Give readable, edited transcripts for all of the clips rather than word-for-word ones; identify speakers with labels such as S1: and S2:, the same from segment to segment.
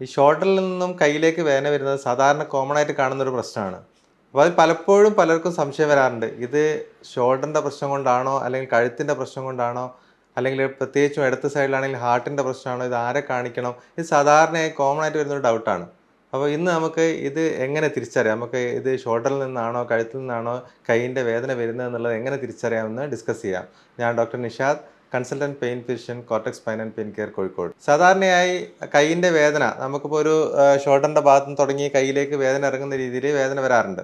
S1: ഈ ഷോൾഡറിൽ നിന്നും കയ്യിലേക്ക് വേദന വരുന്നത് സാധാരണ കോമൺ ആയിട്ട് കാണുന്ന ഒരു പ്രശ്നമാണ്. അപ്പോൾ അത് പലപ്പോഴും പലർക്കും സംശയം വരാറുണ്ട്. ഇത് ഷോൾഡറിൻ്റെ പ്രശ്നം കൊണ്ടാണോ അല്ലെങ്കിൽ കഴുത്തിൻ്റെ പ്രശ്നം കൊണ്ടാണോ അല്ലെങ്കിൽ പ്രത്യേകിച്ചും ഇടത്ത് സൈഡിലാണെങ്കിൽ ഹാർട്ടിൻ്റെ പ്രശ്നമാണോ, ഇത് ആരെ കാണിക്കണം? ഇത് സാധാരണയായി കോമൺ ആയിട്ട് വരുന്നൊരു ഡൗട്ടാണ്. അപ്പോൾ ഇന്ന് നമുക്ക് ഇത് എങ്ങനെ തിരിച്ചറിയാം? നമുക്ക് ഇത് ഷോൾഡറിൽ നിന്നാണോ കഴുത്തിൽ നിന്നാണോ കൈയിൻ്റെ വേദന വരുന്നത് എന്നുള്ളത് എങ്ങനെ തിരിച്ചറിയാമെന്ന് ഡിസ്കസ് ചെയ്യാം. ഞാൻ doctor Nishad, consultant pain physician, cortex spine and pain care, Kozhikode. സാധാരണയായി കൈയിൻ്റെ വേദന നമുക്കിപ്പോൾ ഒരു ഷോൾഡറിൻ്റെ ഭാഗത്ത് നിന്ന് തുടങ്ങി കയ്യിലേക്ക് വേദന ഇറങ്ങുന്ന രീതിയിൽ വേദന വരാറുണ്ട്.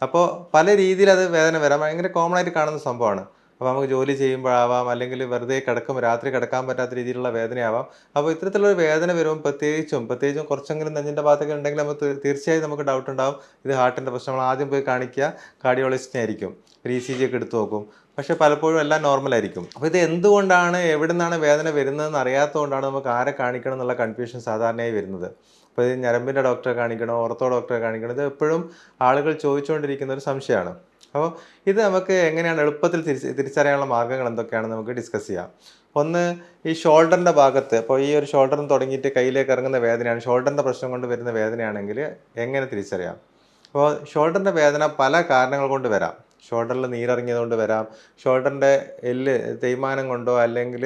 S1: അപ്പോൾ പല രീതിയിൽ അത് വേദന വരാം. ഭയങ്കര കോമൺ ആയിട്ട് കാണുന്ന സംഭവമാണ്. അപ്പോൾ നമുക്ക് ജോലി ചെയ്യുമ്പോഴാവാം, അല്ലെങ്കിൽ വെറുതെ കിടക്കുമ്പോൾ രാത്രി കിടക്കാൻ പറ്റാത്ത രീതിയിലുള്ള വേദനയാവാം. അപ്പോൾ ഇത്തരത്തിലൊരു വേദന വരുമ്പോൾ പ്രത്യേകിച്ചും കുറച്ചെങ്കിലും നെഞ്ചിൻ്റെ ഭാഗത്തൊക്കെ ഉണ്ടെങ്കിൽ നമുക്ക് തീർച്ചയായും നമുക്ക് ഡൗട്ട് ഉണ്ടാവും. ഇത് ഹാർട്ടിൻ്റെ പ്രശ്നങ്ങൾ. ആദ്യം പോയി കാണിക്കുക കാർഡിയോളജിസ്റ്റിനെ ആയിരിക്കും. ഒരു ECG ഒക്കെ എടുത്തു നോക്കും. പക്ഷേ പലപ്പോഴും എല്ലാം നോർമലായിരിക്കും. അപ്പോൾ ഇത് എന്തുകൊണ്ടാണ്, എവിടെ നിന്നാണ് വേദന വരുന്നതെന്ന് അറിയാത്തതുകൊണ്ടാണ് നമുക്ക് ആരെ കാണിക്കണം എന്നുള്ള കൺഫ്യൂഷൻ സാധാരണയായി വരുന്നത്. അപ്പോൾ ഇത് ഞരമ്പിൻ്റെ ഡോക്ടറെ കാണിക്കണോ, ഓർത്തോ ഡോക്ടറെ കാണിക്കണോ, ഇത് എപ്പോഴും ആളുകൾ ചോദിച്ചുകൊണ്ടിരിക്കുന്ന ഒരു സംശയമാണ്. അപ്പോൾ ഇത് നമുക്ക് എങ്ങനെയാണ് എളുപ്പത്തിൽ തിരിച്ചറിയാനുള്ള മാർഗ്ഗങ്ങൾ എന്തൊക്കെയാണെന്ന് നമുക്ക് ഡിസ്കസ് ചെയ്യാം. ഒന്ന്, ഈ ഷോൾഡറിൻ്റെ ഭാഗത്ത്, അപ്പോൾ ഈ ഒരു ഷോൾഡറിന് തുടങ്ങിയിട്ട് കയ്യിലേക്ക് ഇറങ്ങുന്ന വേദനയാണ്, ഷോൾഡറിൻ്റെ പ്രശ്നം കൊണ്ട് വരുന്ന വേദനയാണെങ്കിൽ എങ്ങനെ തിരിച്ചറിയാം? അപ്പോൾ ഷോൾഡറിൻ്റെ വേദന പല കാരണങ്ങൾ കൊണ്ട് വരാം. ഷോൾഡറിൽ നീരിറങ്ങിയത് കൊണ്ട് വരാം, ഷോൾഡറിൻ്റെ എല്ല് തേയ്മാനം കൊണ്ടോ, അല്ലെങ്കിൽ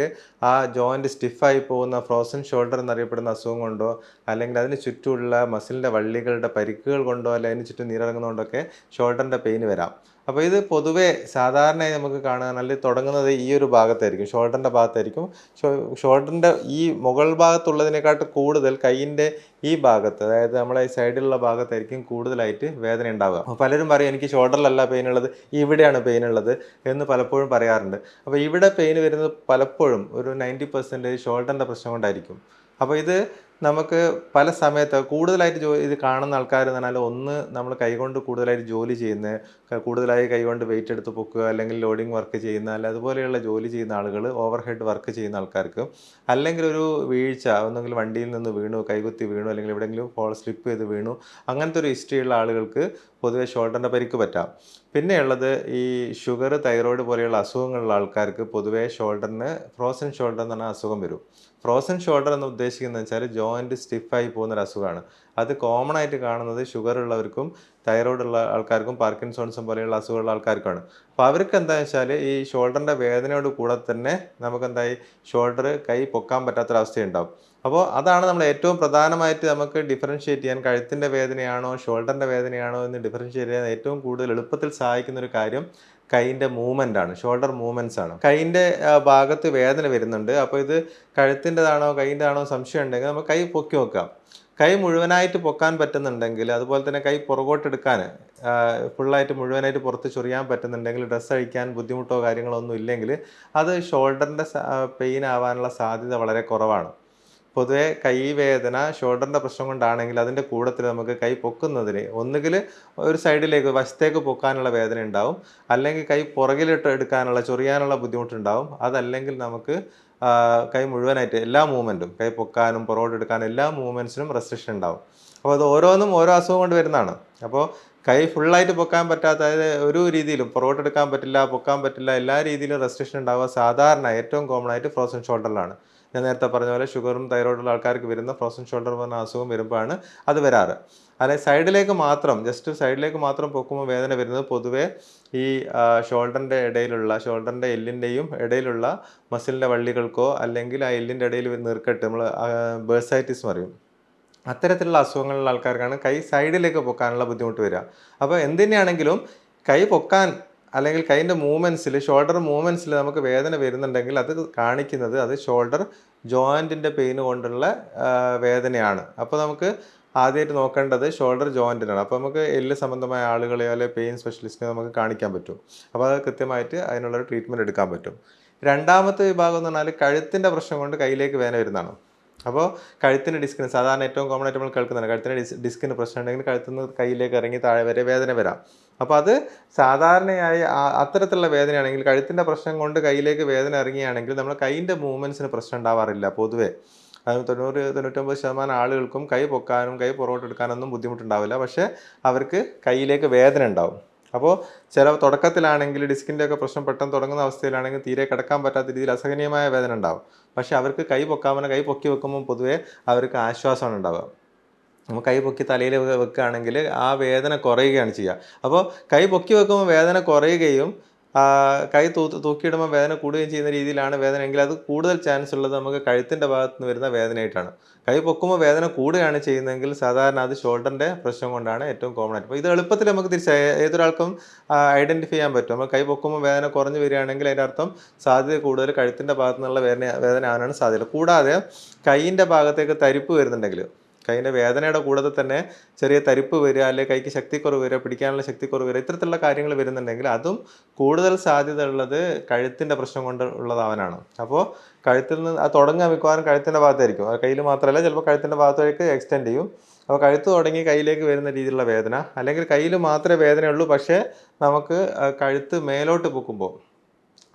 S1: ആ ജോയിൻറ്റ് സ്റ്റിഫായി പോകുന്ന ഫ്രോസൺ ഷോൾഡർ എന്നറിയപ്പെടുന്ന അസുഖം കൊണ്ടോ, അല്ലെങ്കിൽ അതിന് ചുറ്റുമുള്ള മസിലിൻ്റെ വള്ളികളുടെ പരിക്കുകൾ കൊണ്ടോ, അല്ലെങ്കിൽ അതിന് ചുറ്റും നീരിറങ്ങുന്നതുകൊണ്ടൊക്കെ ഷോൾഡറിൻ്റെ പെയിൻ വരാം. അപ്പോൾ ഇത് പൊതുവേ സാധാരണയായി നമുക്ക് കാണാൻ തുടങ്ങുന്നത് ഈ ഒരു ഭാഗത്തായിരിക്കും, ഷോൾഡറിൻ്റെ ഭാഗത്തായിരിക്കും. ഷോൾഡറിൻ്റെ ഈ മുകൾ ഭാഗത്തുള്ളതിനെക്കാട്ട് കൂടുതൽ കൈയിൻ്റെ ഈ ഭാഗത്ത്, അതായത് നമ്മളെ ഈ സൈഡിലുള്ള ഭാഗത്തായിരിക്കും കൂടുതലായിട്ട് വേദന ഉണ്ടാവുക. അപ്പോൾ പലരും പറയും എനിക്ക് ഷോൾഡറിലല്ല പെയിൻ ഉള്ളത്, ഇവിടെയാണ് പെയിൻ ഉള്ളത് എന്ന് പലപ്പോഴും പറയാറുണ്ട്. അപ്പോൾ ഇവിടെ പെയിൻ വരുന്നത് പലപ്പോഴും ഒരു 90% ഷോൾഡറിൻ്റെ പ്രശ്നം കൊണ്ടായിരിക്കും. അപ്പോൾ ഇത് നമുക്ക് പല സമയത്ത് കൂടുതലായിട്ട് ഇത് കാണുന്ന ആൾക്കാർ എന്ന് പറഞ്ഞാൽ, ഒന്ന് നമ്മൾ കൈകൊണ്ട് കൂടുതലായിട്ട് ജോലി ചെയ്യുന്ന, കൂടുതലായി കൈകൊണ്ട് വെയിറ്റ് എടുത്ത് പൊക്കുക, അല്ലെങ്കിൽ ലോഡിങ് വർക്ക് ചെയ്യുന്ന, അല്ല അതുപോലെയുള്ള ജോലി ചെയ്യുന്ന ആളുകൾ, ഓവർ ഹെഡ് വർക്ക് ചെയ്യുന്ന ആൾക്കാർക്ക്, അല്ലെങ്കിൽ ഒരു വീഴ്ച, ഒന്നെങ്കിൽ വണ്ടിയിൽ നിന്ന് വീണു, കൈകുത്തി വീണു, അല്ലെങ്കിൽ എവിടെയെങ്കിലും സ്ലിപ്പ് ചെയ്ത് വീണു, അങ്ങനത്തെ ഒരു ഹിസ്റ്ററിയുള്ള ആളുകൾക്ക് പൊതുവെ ഷോൾഡറിൻ്റെ പരിക്ക് പറ്റാം. പിന്നെയുള്ളത് ഈ ഷുഗർ, തൈറോയ്ഡ് പോലെയുള്ള അസുഖങ്ങളുള്ള ആൾക്കാർക്ക് പൊതുവേ ഷോൾഡറിന് ഫ്രോസൺ ഷോൾഡർ എന്ന് പറഞ്ഞ അസുഖം വരും. ഫ്രോസൺ ഷോൾഡർ എന്ന് ഉദ്ദേശിക്കുന്നത് വെച്ചാൽ ജോയിൻറ്റ് സ്റ്റിഫായി പോകുന്നൊരു അസുഖമാണ്. അത് കോമൺ ആയിട്ട് കാണുന്നത് ഷുഗർ ഉള്ളവർക്കും തൈറോയ്ഡ് ഉള്ള ആൾക്കാർക്കും പാർക്കിൻസോൺസും പോലെയുള്ള അസുഖമുള്ള ആൾക്കാർക്കാണ്. അപ്പോൾ അവർക്ക് എന്താണെന്ന് വെച്ചാൽ ഈ ഷോൾഡറിൻ്റെ വേദനയോട് കൂടെ തന്നെ നമുക്കെന്തായി ഷോൾഡർ കൈ പൊക്കാൻ പറ്റാത്തൊരവസ്ഥയുണ്ടാവും. അപ്പോൾ അതാണ് നമ്മൾ ഏറ്റവും പ്രധാനമായിട്ട് നമുക്ക് ഡിഫറൻഷ്യേറ്റ് ചെയ്യാൻ, കഴുത്തിൻ്റെ വേദനയാണോ ഷോൾഡറിൻ്റെ വേദനയാണോ എന്ന് ഡിഫറൻഷ്യേറ്റ് ചെയ്യാൻ ഏറ്റവും കൂടുതൽ എളുപ്പത്തിൽ സഹായിക്കുന്ന ഒരു കാര്യം കൈയിൻ്റെ മൂവ്മെൻ്റ് ആണ്, ഷോൾഡർ മൂവ്മെൻറ്റ്സ് ആണ്. കൈയിൻ്റെ ഭാഗത്ത് വേദന വരുന്നുണ്ട്, അപ്പോൾ ഇത് കഴുത്തിൻ്റെതാണോ കൈയിൻ്റെ ആണോ സംശയം ഉണ്ടെങ്കിൽ നമുക്ക് കൈ പൊക്കി നോക്കാം. കൈ മുഴുവനായിട്ട് പൊക്കാൻ പറ്റുന്നുണ്ടെങ്കിൽ, അതുപോലെ തന്നെ കൈ പുറകോട്ടെടുക്കാൻ ഫുള്ളായിട്ട് മുഴുവനായിട്ട് പുറത്ത് ചൊറിയാൻ പറ്റുന്നുണ്ടെങ്കിൽ, ഡ്രസ്സ് അഴിക്കാൻ ബുദ്ധിമുട്ടോ കാര്യങ്ങളോ ഒന്നും ഇല്ലെങ്കിൽ, അത് ഷോൾഡറിൻ്റെ പെയിൻ ആവാനുള്ള സാധ്യത വളരെ കുറവാണ്. പൊതുവേ കൈ വേദന ഷോൾഡറിൻ്റെ പ്രശ്നം കൊണ്ടാണെങ്കിൽ അതിൻ്റെ കൂട്ടത്തിൽ നമുക്ക് കൈ പൊക്കുന്നതിന് ഒന്നുകിൽ ഒരു സൈഡിലേക്ക് വശത്തേക്ക് പൊക്കാനുള്ള വേദന ഉണ്ടാവും, അല്ലെങ്കിൽ കൈ പുറകിലിട്ട് എടുക്കാനുള്ള ചൊറിയാനുള്ള ബുദ്ധിമുട്ടുണ്ടാവും. അതല്ലെങ്കിൽ നമുക്ക് കൈ മുഴുവനായിട്ട് എല്ലാ മൂവ്മെൻറ്റും, കൈ പൊക്കാനും പുറകോട്ടെടുക്കാനും എല്ലാ മൂവ്മെൻറ്റ്സിനും റെസ്ട്രിക്ഷൻ ഉണ്ടാവും. അപ്പോൾ അത് ഓരോന്നും ഓരോ അസുഖം കൊണ്ട് വരുന്നതാണ്. അപ്പോൾ കൈ ഫുള്ളായിട്ട് പൊക്കാൻ പറ്റാത്ത, അതായത് ഒരു രീതിയിലും പുറകോട്ടെടുക്കാൻ പറ്റില്ല, പൊക്കാൻ പറ്റില്ല, എല്ലാ രീതിയിലും റെസ്ട്രിക്ഷൻ ഉണ്ടാവുക സാധാരണ ഏറ്റവും കോമൺ ആയിട്ട് ഫ്രോസൺ ഷോൾഡറിലാണ്. ഞാൻ നേരത്തെ പറഞ്ഞ പോലെ ഷുഗറും തൈറോയ്ഡുള്ള ആൾക്കാർക്ക് വരുന്ന ഫ്രോസൺ ഷോൾഡർ പറഞ്ഞ അസുഖം വരുമ്പോഴാണ് അത് വരാറ്. അല്ലെങ്കിൽ സൈഡിലേക്ക് മാത്രം, ജസ്റ്റ് സൈഡിലേക്ക് മാത്രം പൊക്കുമ്പോൾ വേദന വരുന്നത് പൊതുവേ ഈ ഷോൾഡറിൻ്റെ ഇടയിലുള്ള, ഷോൾഡറിൻ്റെ എല്ലിൻ്റെയും ഇടയിലുള്ള മസിലിൻ്റെ വള്ളികൾക്കോ, അല്ലെങ്കിൽ ആ എല്ലിൻ്റെ ഇടയിൽ നീർക്കെട്ട്, നമ്മൾ ബേഴ്സൈറ്റിസ് പറയും, അത്തരത്തിലുള്ള അസുഖങ്ങളുള്ള ആൾക്കാർക്കാണ് കൈ സൈഡിലേക്ക് പൊക്കാനുള്ള ബുദ്ധിമുട്ട് വരിക. അപ്പോൾ എന്തുതന്നെയാണെങ്കിലും കൈ പൊക്കാൻ, അല്ലെങ്കിൽ കൈയിൻ്റെ മൂവ്മെൻറ്റ്സിൽ, ഷോൾഡർ മൂവ്മെൻറ്റ്സിൽ നമുക്ക് വേദന വരുന്നുണ്ടെങ്കിൽ അത് കാണിക്കുന്നത് അത് ഷോൾഡർ ജോയിൻറ്റിൻ്റെ പെയിൻ കൊണ്ടുള്ള വേദനയാണ്. അപ്പോൾ നമുക്ക് ആദ്യമായിട്ട് നോക്കേണ്ടത് ഷോൾഡർ ജോയിൻറ്റിനാണ്. അപ്പോൾ നമുക്ക് എല്ല് സംബന്ധമായ ആളുകളെയോ അല്ലെങ്കിൽ പെയിൻ സ്പെഷ്യലിസ്റ്റിനെ നമുക്ക് കാണിക്കാൻ പറ്റും. അപ്പോൾ അത് കൃത്യമായിട്ട് അതിനുള്ളൊരു ട്രീറ്റ്മെൻറ്റ് എടുക്കാൻ പറ്റും. രണ്ടാമത്തെ വിഭാഗം എന്ന് പറഞ്ഞാൽ കഴുത്തിൻ്റെ പ്രശ്നം കൊണ്ട് കയ്യിലേക്ക് വേദന വരുന്നതാണ്. അപ്പോൾ കഴുത്തിൻ്റെ ഡിസ്കിന്, സാധാരണ ഏറ്റവും കോമൺ ആയിട്ട് നമ്മൾ കേൾക്കുന്നതാണ്, കഴുത്തിൻ്റെ ഡിസ്കിന് പ്രശ്നം ഉണ്ടെങ്കിൽ കഴുത്തിൽ നിന്ന് കയ്യിലേക്ക് ഇറങ്ങി താഴെ വരെ വേദന വരാം. അപ്പോൾ അത് സാധാരണയായി അത്തരത്തിലുള്ള വേദനയാണെങ്കിൽ, കഴുത്തിൻ്റെ പ്രശ്നം കൊണ്ട് കയ്യിലേക്ക് വേദന ഇറങ്ങിയാണെങ്കിൽ നമ്മൾ കൈയിൻ്റെ മൂവ്മെൻറ്റ്സിന് പ്രശ്നം ഉണ്ടാവാറില്ല പൊതുവേ. അത് 90-99% ആളുകൾക്കും കൈ പൊക്കാനും കൈ പുറകോട്ടെടുക്കാനൊന്നും ബുദ്ധിമുട്ടുണ്ടാവില്ല. പക്ഷേ അവർക്ക് കയ്യിലേക്ക് വേദന ഉണ്ടാവും. അപ്പോൾ ചില തുടക്കത്തിലാണെങ്കിൽ ഡിസ്കിൻ്റെ ഒക്കെ പ്രശ്നം പെട്ടെന്ന് തുടങ്ങുന്ന അവസ്ഥയിലാണെങ്കിൽ തീരെ കിടക്കാൻ പറ്റാത്ത രീതിയിൽ അസഹനീയമായ വേദന ഉണ്ടാവും. പക്ഷേ അവർക്ക് കൈ പൊക്കാൻ പറഞ്ഞാൽ കൈ പൊക്കി വെക്കുമ്പോൾ പൊതുവേ അവർക്ക് ആശ്വാസമാണ് ഉണ്ടാവുക. നമ്മൾ കൈ പൊക്കി തലയിൽ വെക്കുകയാണെങ്കിൽ ആ വേദന കുറയുകയാണ് ചെയ്യുക. അപ്പോൾ കൈ പൊക്കി വെക്കുമ്പോൾ വേദന കുറയുകയും കൈ തൂക്കിയിടുമ്പോൾ വേദന കൂടുകയും ചെയ്യുന്ന രീതിയിലാണ് വേദന എങ്കിൽ അത് കൂടുതൽ ചാൻസ് ഉള്ളത് നമുക്ക് കഴുത്തിൻ്റെ ഭാഗത്ത് നിന്ന് വരുന്ന വേദനയായിട്ടാണ്. കൈ പൊക്കുമ്പോൾ വേദന കൂടുകയാണ് ചെയ്യുന്നതെങ്കിൽ സാധാരണ അത് ഷോൾഡറിൻ്റെ പ്രശ്നം കൊണ്ടാണ് ഏറ്റവും കോമൺ ആയിട്ട്. അപ്പോൾ ഇത് എളുപ്പത്തിൽ നമുക്ക് ഏതൊരാൾക്കും ഐഡൻറ്റിഫൈ ചെയ്യാൻ പറ്റും. നമ്മൾ കൈ പൊക്കുമ്പോൾ വേദന കുറഞ്ഞു വരികയാണെങ്കിൽ അതിൻ്റെ അർത്ഥം സാധ്യത കൂടുതൽ കഴുത്തിൻ്റെ ഭാഗത്തു നിന്നുള്ള വേദന ആവാനാണ് സാധ്യത. കൂടാതെ കൈയിൻ്റെ ഭാഗത്തേക്ക് തരിപ്പ് വരുന്നുണ്ടെങ്കിൽ, കൈയിൻ്റെ വേദനയുടെ കൂടാതെ തന്നെ ചെറിയ തരിപ്പ് വരിക, അല്ലെങ്കിൽ കൈക്ക് ശക്തിക്കുറവ് വരിക, പിടിക്കാനുള്ള ശക്തിക്കുറവ് വരിക, ഇത്തരത്തിലുള്ള കാര്യങ്ങൾ വരുന്നുണ്ടെങ്കിൽ അതും കൂടുതൽ സാധ്യത ഉള്ളത് കഴുത്തിൻ്റെ പ്രശ്നം കൊണ്ട് ഉള്ളതാവാനാണ്. അപ്പോൾ കഴുത്തിൽ നിന്ന് അത് തുടങ്ങുക മിക്കവാറും കഴുത്തിൻ്റെ ഭാഗത്തായിരിക്കും. അത് കയ്യിൽ മാത്രമല്ല, ചിലപ്പോൾ കഴുത്തിൻ്റെ ഭാഗത്തേക്ക് എക്സ്റ്റെൻഡ് ചെയ്യും. അപ്പോൾ കഴുത്ത് തുടങ്ങി കയ്യിലേക്ക് വരുന്ന രീതിയിലുള്ള വേദന, അല്ലെങ്കിൽ കയ്യിൽ മാത്രമേ വേദനയുള്ളൂ പക്ഷേ നമുക്ക് കഴുത്ത് മേലോട്ട് പൊക്കുമ്പോൾ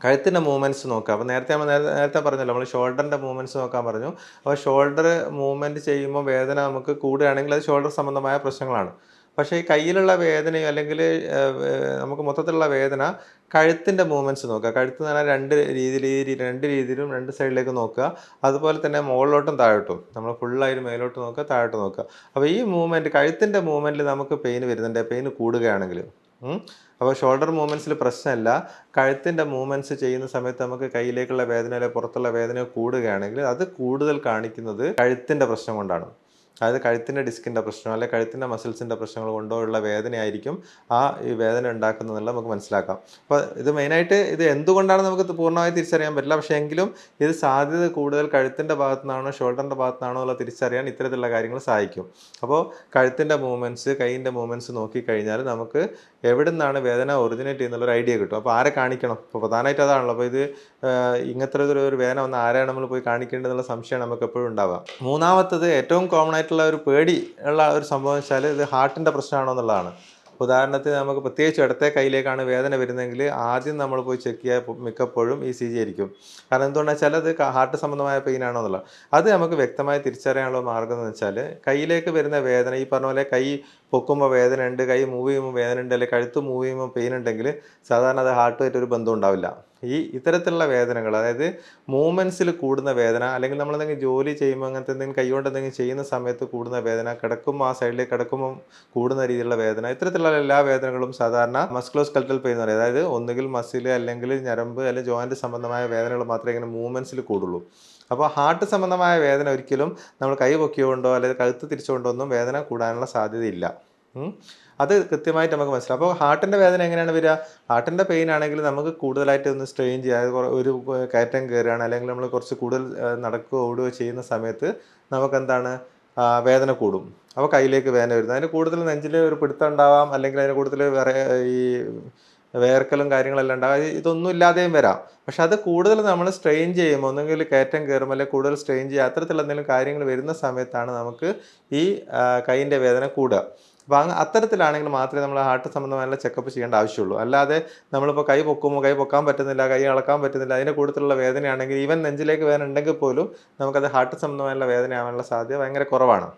S1: കഴുത്തിൻ്റെ മൂവ്മെൻറ്റ്സ് നോക്കുക. അപ്പോൾ നേരത്തെ പറഞ്ഞല്ലോ, നമ്മൾ ഷോൾഡറിൻ്റെ മൂവ്മെൻറ്റ്സ് നോക്കാൻ പറഞ്ഞു. അപ്പോൾ ഷോൾഡർ മൂവ്മെൻറ്റ് ചെയ്യുമ്പോൾ വേദന നമുക്ക് കൂടുകയാണെങ്കിൽ അത് ഷോൾഡർ സംബന്ധമായ പ്രശ്നങ്ങളാണ്. പക്ഷേ ഈ കയ്യിലുള്ള വേദനയോ അല്ലെങ്കിൽ നമുക്ക് മൊത്തത്തിലുള്ള വേദന കഴുത്തിൻ്റെ മൂവ്മെൻറ്റ്സ് നോക്കുക. കഴുത്ത് എന്ന് പറഞ്ഞാൽ രണ്ട് രീതിയിലും രണ്ട് സൈഡിലേക്ക് നോക്കുക. അതുപോലെ തന്നെ മുകളിലോട്ടും താഴോട്ടും, നമ്മൾ ഫുള്ളായിട്ട് മേലോട്ട് നോക്കുക, താഴോട്ട് നോക്കുക. അപ്പോൾ ഈ മൂവ്മെൻറ്റ്, കഴുത്തിൻ്റെ മൂവ്മെൻറ്റിൽ നമുക്ക് പെയിൻ വരുന്നുണ്ട്, പെയിൻ കൂടുകയാണെങ്കിൽ. അപ്പോൾ ഷോൾഡർ മൂവ്മെൻറ്റ്സിൽ പ്രശ്നമില്ല. കഴുത്തിൻ്റെ മൂവ്മെൻറ്റ്സ് ചെയ്യുന്ന സമയത്ത് നമുക്ക് കയ്യിലേക്കുള്ള വേദന അല്ലെങ്കിൽ പുറത്തുള്ള വേദന കൂടുകയാണെങ്കിൽ അത് കൂടുതൽ കാണിക്കുന്നത് കഴുത്തിൻ്റെ പ്രശ്നം കൊണ്ടാണ്. അതായത് കഴുത്തിൻ്റെ ഡിസ്കിൻ്റെ പ്രശ്നം അല്ലെങ്കിൽ കഴുത്തിൻ്റെ മസിൽസിൻ്റെ പ്രശ്നങ്ങൾ കൊണ്ടോ ഉള്ള വേദനയായിരിക്കും ഈ വേദന ഉണ്ടാക്കുന്നതെന്നുള്ളത് നമുക്ക് മനസ്സിലാക്കാം. അപ്പോൾ ഇത് മെയിനായിട്ട് ഇത് എന്തുകൊണ്ടാണ് നമുക്ക് പൂർണ്ണമായി തിരിച്ചറിയാൻ പറ്റില്ല. പക്ഷേ എങ്കിലും ഇത് സാധ്യത കൂടുതൽ കഴുത്തിൻ്റെ ഭാഗത്തു നിന്നാണോ ഷോൾഡറിൻ്റെ ഭാഗത്തു നിന്നാണോ എന്നുള്ള തിരിച്ചറിയാൻ ഇത്തരത്തിലുള്ള കാര്യങ്ങൾ സഹായിക്കും. അപ്പോൾ കഴുത്തിൻ്റെ മൂവ്മെൻറ്റ്സ്, കൈയിൻ്റെ മൂവ്മെൻറ്റ്സ് നോക്കിക്കഴിഞ്ഞാൽ നമുക്ക് എവിടെ നിന്നാണ് വേദന ഒറിജിനേറ്റ് ചെയ്യുന്നുള്ളൊരു ഐഡിയ കിട്ടും. അപ്പോൾ ആരെ കാണിക്കണം, ഇപ്പോൾ പ്രധാനമായിട്ട് അതാണല്ലോ. അപ്പോൾ ഇത് ഇങ്ങനത്തെ ഒരു വേദന വന്ന് ആരെയാണ് നമ്മൾ പോയി കാണിക്കേണ്ടതെന്നുള്ള സംശയമാണ് നമുക്ക് എപ്പോഴും ഉണ്ടാവുക. മൂന്നാമത്തത് ഏറ്റവും കോമൺ ആയിട്ടുള്ള ഒരു പേടി ഉള്ള ഒരു സംഭവം വെച്ചാൽ ഇത് ഹാർട്ടിൻ്റെ പ്രശ്നമാണോ എന്നുള്ളതാണ്. ഉദാഹരണത്തിന് നമുക്ക് പ്രത്യേകിച്ച് ഇടത്തെ കൈയിലേക്കാണ് വേദന വരുന്നതെങ്കിൽ ആദ്യം നമ്മൾ പോയി ചെക്ക് ചെയ്യുക മിക്കപ്പോഴും ECG ആയിരിക്കും. കാരണം എന്തുകൊണ്ടാണെന്ന് വെച്ചാൽ അത് ഹാർട്ട് സംബന്ധമായ പെയിൻ ആണോ എന്നുള്ളത്. അത് നമുക്ക് വ്യക്തമായി തിരിച്ചറിയാനുള്ള മാർഗ്ഗം എന്ന് വെച്ചാൽ കയ്യിലേക്ക് വരുന്ന വേദന, ഈ പറഞ്ഞ പോലെ കൈ പൊക്കുമ്പോൾ വേദന ഉണ്ട്, കൈ മൂവ് ചെയ്യുമ്പോൾ വേദന ഉണ്ട്, അല്ലെങ്കിൽ കഴുത്ത് മൂവ് ചെയ്യുമ്പോൾ പെയിൻ ഉണ്ടെങ്കിൽ സാധാരണ അത് ഹാർട്ടുമായിട്ടൊരു ബന്ധം ഉണ്ടാവില്ല. ഇത്തരത്തിലുള്ള വേദനകൾ, അതായത് മൂവ്മെൻറ്റ്സിൽ കൂടുന്ന വേദന, അല്ലെങ്കിൽ നമ്മളെന്തെങ്കിലും ജോലി ചെയ്യുമ്പോൾ അങ്ങനത്തെ എന്തെങ്കിലും കൈകൊണ്ട് എന്തെങ്കിലും ചെയ്യുന്ന സമയത്ത് കൂടുന്ന വേദന, കിടക്കുമ്പോൾ ആ സൈഡിലേക്ക് കിടക്കുമ്പോൾ കൂടുന്ന രീതിയിലുള്ള വേദന, ഇത്തരത്തിലുള്ള എല്ലാ വേദനകളും സാധാരണ മസ്കുലോസ്കെലറ്റൽ പെയിൻ എന്ന് പറയും. അതായത് ഒന്നുകിൽ മസിൽ അല്ലെങ്കിൽ ഞരമ്പ് അല്ലെങ്കിൽ ജോയിൻറ്റ് സംബന്ധമായ വേദനകൾ മാത്രമേ ഇങ്ങനെ മൂവ്മെൻറ്റ്സിൽ കൂടുള്ളൂ. അപ്പോൾ ഹാർട്ട് സംബന്ധമായ വേദന ഒരിക്കലും നമ്മൾ കൈ പൊക്കിയോണ്ടോ അല്ലെങ്കിൽ കഴുത്ത് തിരിച്ചുകൊണ്ടോ ഒന്നും വേദന കൂടാനുള്ള സാധ്യതയില്ല. അത് കൃത്യമായിട്ട് നമുക്ക് മനസ്സിലാവും. അപ്പോൾ ഹാർട്ടിൻ്റെ വേദന എങ്ങനെയാണ് വരിക? ഹാർട്ടിൻ്റെ പെയിൻ ആണെങ്കിൽ നമുക്ക് കൂടുതലായിട്ട് ഒന്ന് സ്ട്രെയിൻ ചെയ്യുക, ഒരു കയറ്റം കയറുകയാണ്, അല്ലെങ്കിൽ നമ്മൾ കുറച്ച് കൂടുതൽ നടക്കുകയോ ഓടുകയോ ചെയ്യുന്ന സമയത്ത് നമുക്കെന്താണ് വേദന കൂടും. അപ്പോൾ കയ്യിലേക്ക് വേദന വരുന്നത്. അതിന് കൂടുതൽ നെഞ്ചിൽ ഒരു പിടുത്തം ഉണ്ടാവാം, അല്ലെങ്കിൽ അതിന് കൂടുതൽ ഈ വേർക്കലും കാര്യങ്ങളെല്ലാം ഉണ്ടാകും. ഇതൊന്നും ഇല്ലാതെയും വരാം. പക്ഷെ അത് കൂടുതൽ നമ്മൾ സ്ട്രെയിൻ ചെയ്യുമ്പോൾ, ഒന്നുകിൽ കയറ്റം കയറുമ്പോൾ അല്ലെങ്കിൽ കൂടുതൽ സ്ട്രെയിൻ ചെയ്യുക, അത്തരത്തിലുള്ള എന്തെങ്കിലും കാര്യങ്ങൾ വരുന്ന സമയത്താണ് നമുക്ക് ഈ കൈയിൻ്റെ വേദന കൂടുക. അപ്പോൾ അത്തരത്തിലാണെങ്കിൽ മാത്രമേ നമ്മൾ ഹാർട്ട് സംബന്ധമായുള്ള ചെക്കപ്പ് ചെയ്യേണ്ട ആവശ്യമുള്ളൂ. അല്ലാതെ നമ്മളിപ്പോൾ കൈ പൊക്കുമ്പോൾ കൈ പൊക്കാൻ പറ്റുന്നില്ല, കൈ അളക്കാൻ പറ്റുന്നില്ല, അതിൻ്റെ കൂടുതലുള്ള വേദനയാണെങ്കിൽ ഈവൻ നെഞ്ചിലേക്ക് വേദന ഉണ്ടെങ്കിൽ പോലും നമുക്കത് ഹാർട്ട് സംബന്ധമായുള്ള വേദനയാവാനുള്ള സാധ്യത ഭയങ്കര കുറവാണ്.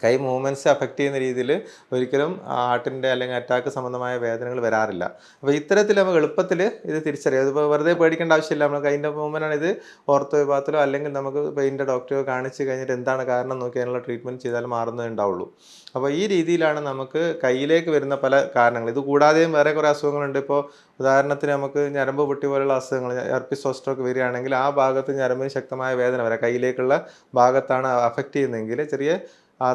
S1: കൈ മൂവ്മെൻറ്റ്സ് അഫക്റ്റ് ചെയ്യുന്ന രീതിയിൽ ഒരിക്കലും ഹാർട്ടിൻ്റെ അല്ലെങ്കിൽ അറ്റാക്ക് സംബന്ധമായ വേദനകൾ വരാറില്ല. അപ്പോൾ ഇത്തരത്തിൽ നമുക്ക് എളുപ്പത്തിൽ ഇത് തിരിച്ചറിയാം. ഇതിപ്പോൾ വെറുതെ പേടിക്കേണ്ട ആവശ്യമില്ല. നമ്മൾ കൈൻ്റെ മൂവ്മെൻ്റാണ് ഇത് ഓർത്തോ വിഭാഗത്തിലോ അല്ലെങ്കിൽ നമുക്ക് പെയിൻ്റെ ഡോക്ടറെയോ കാണിച്ച് കഴിഞ്ഞിട്ട് എന്താണ് കാരണം നോക്കി അതിനുള്ള ട്രീറ്റ്മെൻറ്റ് ചെയ്താൽ മാറുന്നേ ഉണ്ടാവുള്ളൂ. അപ്പോൾ ഈ രീതിയിലാണ് നമുക്ക് കയ്യിലേക്ക് വരുന്ന പല കാരണങ്ങൾ. ഇത് കൂടാതെയും വേറെ കുറേ അസുഖങ്ങളുണ്ട്. ഇപ്പോൾ ഉദാഹരണത്തിന് നമുക്ക് ഞരമ്പ് പൊട്ടി പോലുള്ള അസുഖങ്ങൾ, ഹെർപ്പിസ് സോസ്റ്ററൊക്കെ വരികയാണെങ്കിൽ ആ ഭാഗത്ത് ഞരമ്പിന് ശക്തമായ വേദന വരാം. കയ്യിലേക്കുള്ള ഭാഗത്താണ് അഫക്റ്റ് ചെയ്യുന്നതെങ്കിൽ ചെറിയ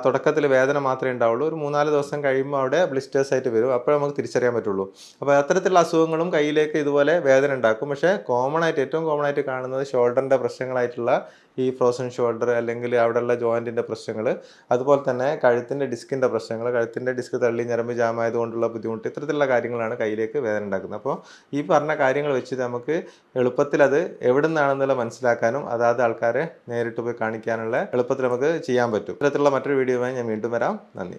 S1: തുടക്കത്തിൽ വേദന മാത്രമേ ഉണ്ടാവുള്ളൂ. ഒരു 3-4 ദിവസം കഴിയുമ്പോൾ അവിടെ ബ്ലിസ്റ്റേഴ്സ് ആയിട്ട് വരും. അപ്പോൾ നമുക്ക് തിരിച്ചറിയാൻ പറ്റുള്ളൂ. അപ്പോൾ അത്തരത്തിലുള്ള അസുഖങ്ങളും കയ്യിലേക്ക് ഇതുപോലെ വേദന ഉണ്ടാക്കും. പക്ഷേ ഏറ്റവും കോമൺ ആയിട്ട് കാണുന്നത് ഷോൾഡറിൻ്റെ പ്രശ്നങ്ങളായിട്ടുള്ള ഈ ഫ്രോസൺ ഷോൾഡർ, അല്ലെങ്കിൽ അവിടെയുള്ള ജോയിൻറ്റിൻ്റെ പ്രശ്നങ്ങൾ, അതുപോലെ തന്നെ കഴുത്തിൻ്റെ ഡിസ്കിൻ്റെ പ്രശ്നങ്ങൾ, കഴുത്തിൻ്റെ ഡിസ്ക് തള്ളി ഞരമ്പ് ജാമായതുകൊണ്ടുള്ള ബുദ്ധിമുട്ട്, ഇത്തരത്തിലുള്ള കാര്യങ്ങളാണ് കയ്യിലേക്ക് വേദന ഉണ്ടാക്കുന്നത്. അപ്പോൾ ഈ പറഞ്ഞ കാര്യങ്ങൾ വെച്ച് നമുക്ക് എളുപ്പത്തിൽ അത് എവിടെ നിന്നാണെന്നുള്ള മനസ്സിലാക്കാനും അതാത് ആൾക്കാരെ നേരിട്ട് പോയി കാണിക്കാനുള്ള എളുപ്പത്തിൽ നമുക്ക് ചെയ്യാൻ പറ്റും. ഇത്തരത്തിലുള്ള മറ്റൊരു വീഡിയോയുമായി ഞാൻ വീണ്ടും വരാം. നന്ദി.